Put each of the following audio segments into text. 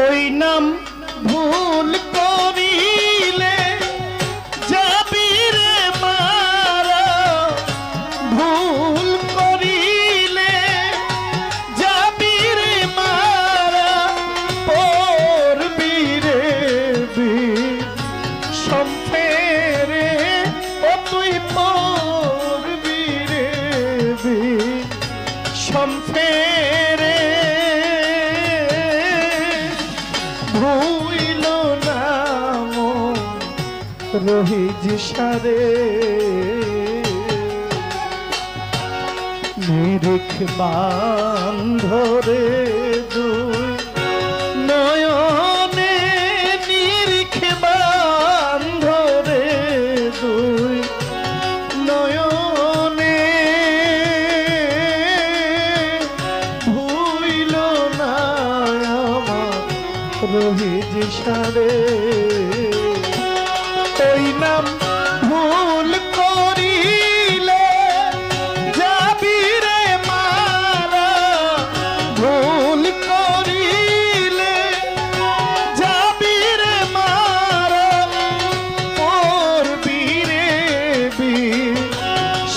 ওই নাম ভুল করিলে যাবি রে মারা, ভুল করিলে যাবি রে মারা, পড়বি রে সম্পেরে, ও তুই পড়বি রে সম্পেরে। ভুইল নাম রহিজ সারে, নিরিখ বান্ধরে দুই নয়নে, নিরিখ বান্ধরে দুই নয়নে, ভুইল না আমার রহিজ সারে। ওই নাম ভুল করিলে যাবি রে মারা, ভুল করিলে যাবি রে মারা, পড়বি রে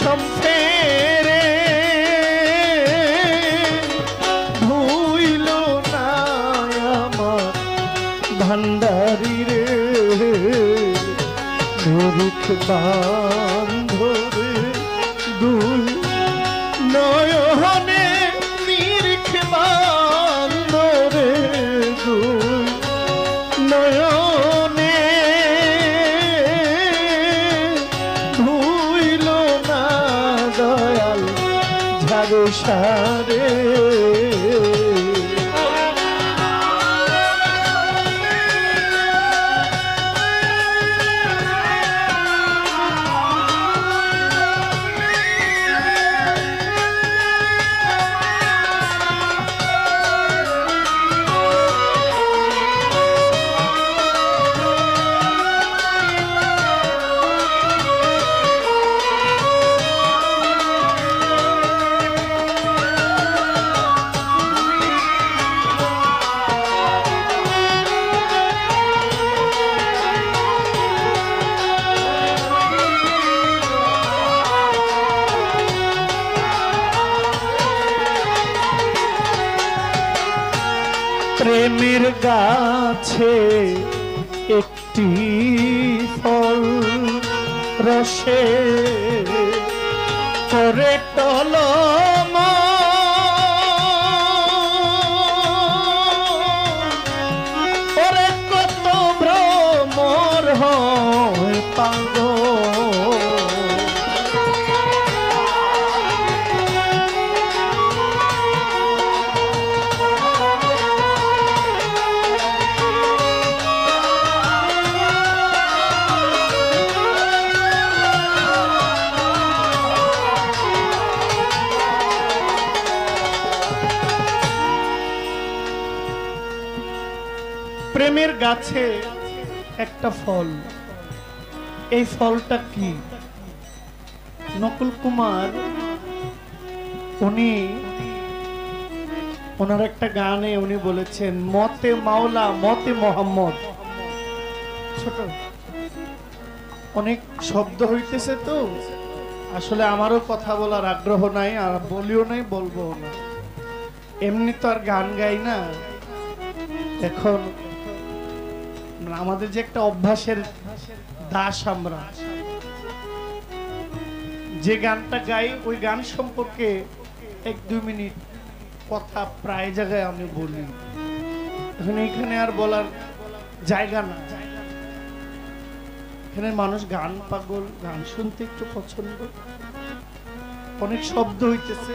সম্পেরে। ভুইল না আমার ভান্ডারি রে, নিরিখ বান্ধরে দুই নয়নে, নিরিখ বান্ধরে দুই নয়নে, ভুইল না দয়াল ঝাড়ু সারে। প্রেমের গাছে একটি ফল রসে করে টলম, ওরে কত ভ্রমর হয় পাগল। প্রেমের গাছে একটা ফল, এই ফলটা কি? নকুল কুমার উনি ওনার একটা গানে উনি বলেছেন, মতে মাওলা মতে মোহাম্মদ। ছোট অনেক শব্দ হইতেছে তো, আসলে আমারও কথা বলার আগ্রহ নাই, আর বলিও নাই, বলবো না। এমনি তো আর গান গাই না। এখন আমাদের যে একটা অভ্যাসের দাস, আমরা যে গানটা গাই ওই গান সম্পর্কে 1-2 মিনিট কথা প্রায় জায়গায় আমি বলি। এখন এখানে আর বলার জায়গা না, এখানে মানুষ গান পাগল, গান শুনতে একটু পছন্দ, অনেক শব্দ হইতেছে,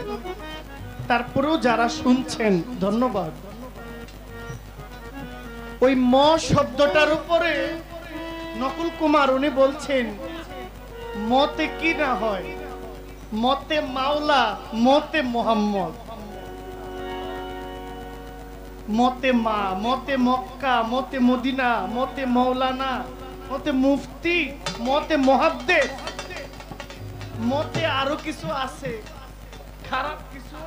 তারপরেও যারা শুনছেন ধন্যবাদ। ওই ম শব্দটার উপরে নকুল কুমার উনি বলছেন, মতে কি না হয়, মতে মাওলা মতে মোহাম্মদ, মতে মা, মতে মক্কা, মতে মদিনা, মতে মৌলানা, মতে মুফতি, মতে মুহাদ্দিস, মতে আরো কিছু আছে খারাপ কিছু,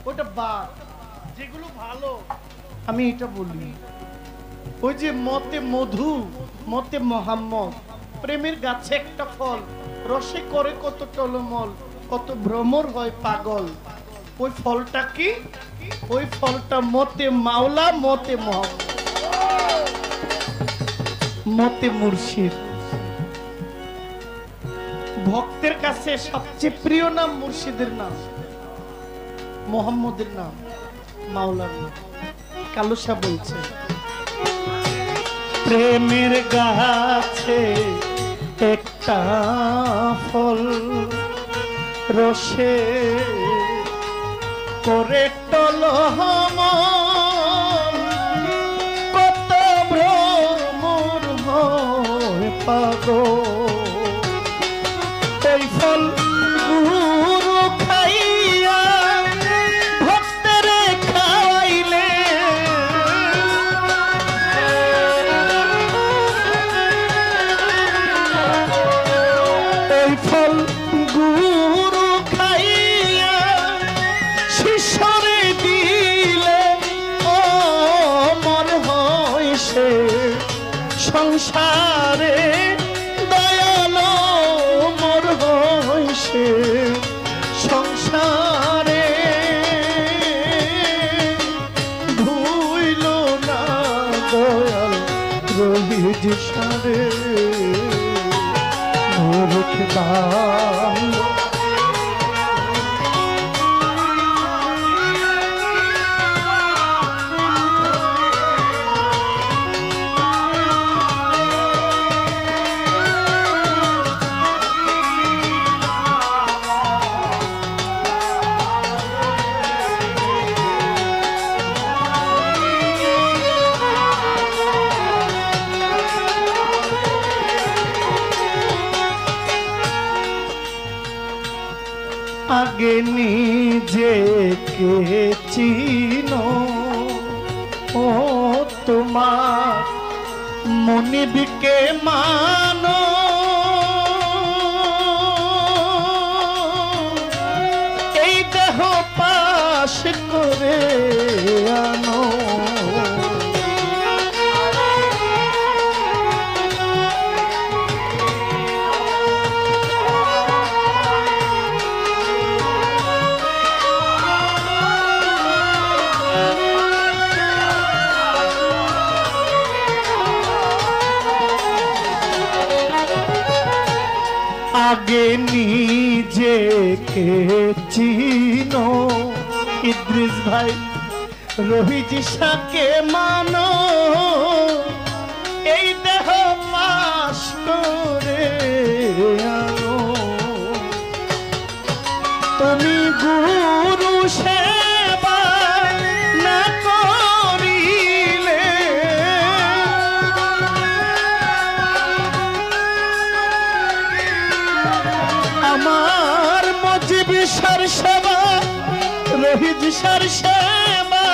ওটা বাদ। যেগুলো ভালো আমি এটা বলি, ওই যে মতে মধু মতে মোহাম্মদ, প্রেমের গাছে একটা ফল, রসে করে কত টলমল, কত ভ্রমর হয় পাগল। ওই ফলটা কি? ওই ফলটা মতে মাওলা মতে মোহাম্মদ, মতে মুর্শিদ। ভক্তের কাছে সবচেয়ে প্রিয় নাম মুর্শিদের নাম, মোহাম্মদের নাম, মাওলার নাম। কালুসা বলছে প্রেমের গাছে একটা ফল, রসে করে টলমল, কত ভ্রমর হয় পাগল। এই ফল গুরু খাইয়া ভক্তেরে খাওয়াইলে, এই ফল গুরু খাইয়া শিষ্যরে দিলে ও মন হয় সে সংসারে দয়ালো, মোর হয় সে সংসারে ভুইল না দয়াল রহিজ সারে মূর্খ বাংলা। আগে নিজেকে চিনো, ও তোমার মনিবকে মানো, এই দেহ পাশ করে আনো। আগে নিজেকে চিনো, ইদ্রিস ভাই রহিজ শাকে মানো, এই দেহ পাশ করে আনো। তুমি গুরু সেবা না করিলে, আমার মজিব সার সেবা রহিজ সার সেবা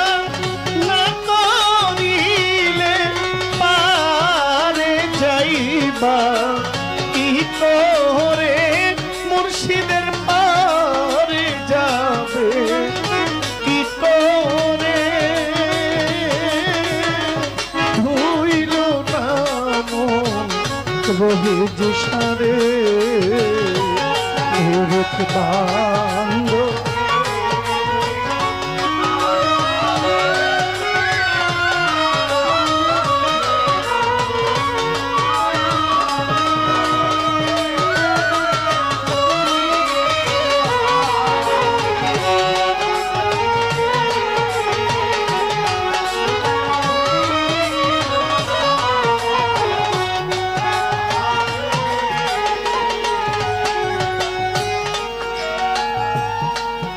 না করিলে পারে যাইবা কি করে, মুর্শিদের পারে যাবে কি করে। ভুইল না মন রহিজ সারে মূর্খ বাঙ্গ।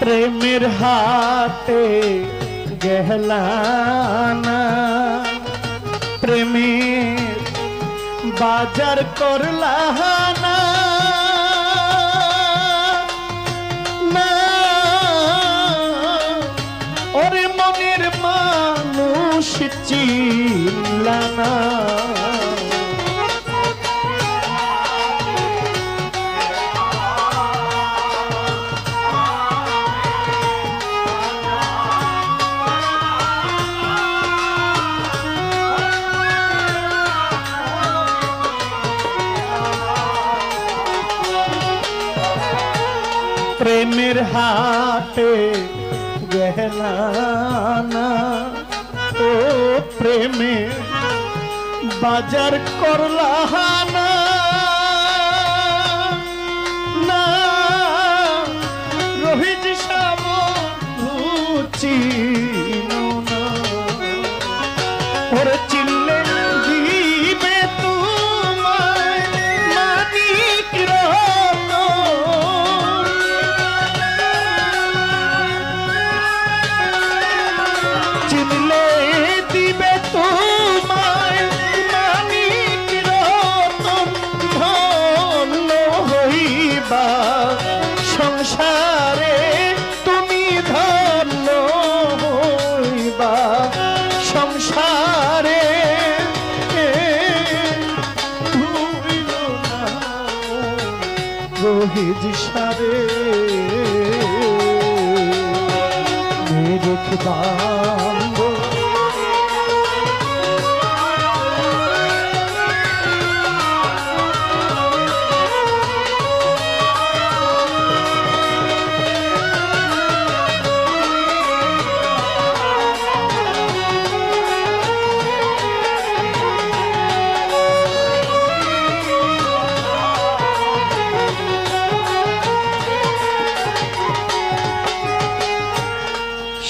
প্রেমের হাতে গেহলানা, প্রেমের বাজার করলানা, না ওরে মনের মানুষ চিনলানা। প্রেমের হাটে গেলা না, ও প্রেমে বাজার করলা না, না রোহিত সাবুচি না, ওরে চিনলে দিবে তোমায় মানিক রতন, চিনলে দিবে তোমায় মানিক রতন, ধন্য হইবা সংসারে তুমি, ধন্য হইবা সংসারে, ভুইল না রোহিত সারে মেরুক বাঙ্গ,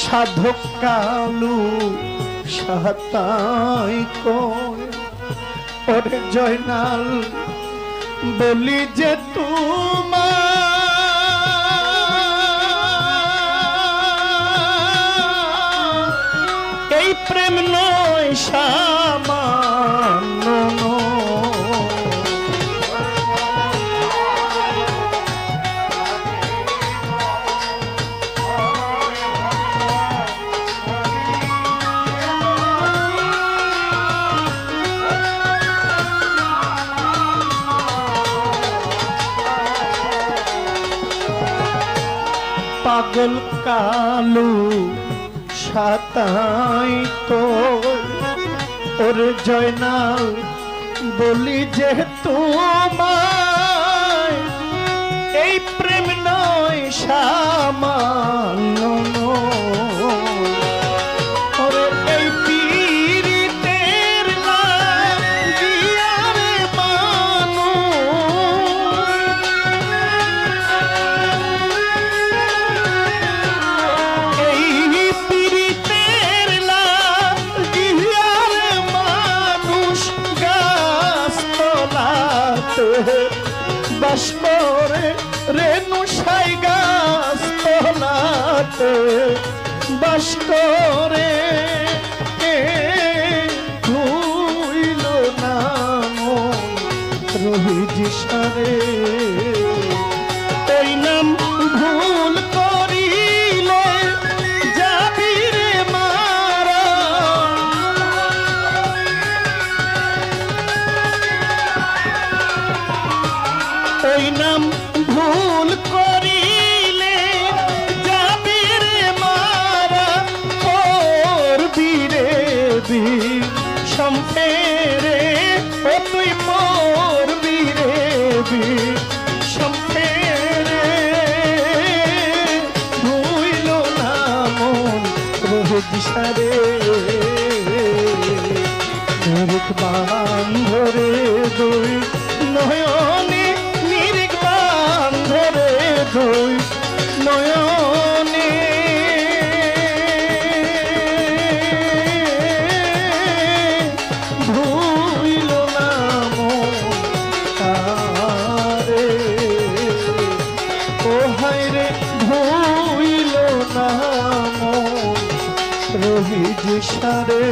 সাধক কালু সাতাই কয় ওরে জয়নাল বলি যে তোমার এই প্রেম নয় সামান্য, পাগল কালু সাতাই কই ওরে জয়নাল বলি যে তোমায় এই প্রেম নয় সামান্য, ওরে এই পীড়িতের লাগিয়া রে বাস করে রেণু সাই গাছ তলাতে বাস করে, ভুইল না রোহিত সারে ওই নাম ভুল করিলে যাবি রে মারা, ওই নাম ভুল করিলে যাবি রে মারা, করবি রে সম্পেরে ও তুই মরবি রে সম্পেরে, ভুইল না মন রোহিত সারে নিরিখ বান্ধরে দুই নয়নে, নিরিখ বান্ধরে দুই নয়নে, ভুইল না মন তারে, ও হায় রে ভুইল না মন রোহিত সারে,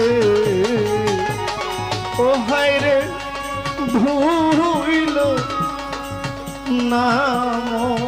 ও হায় রে ভুইল না মন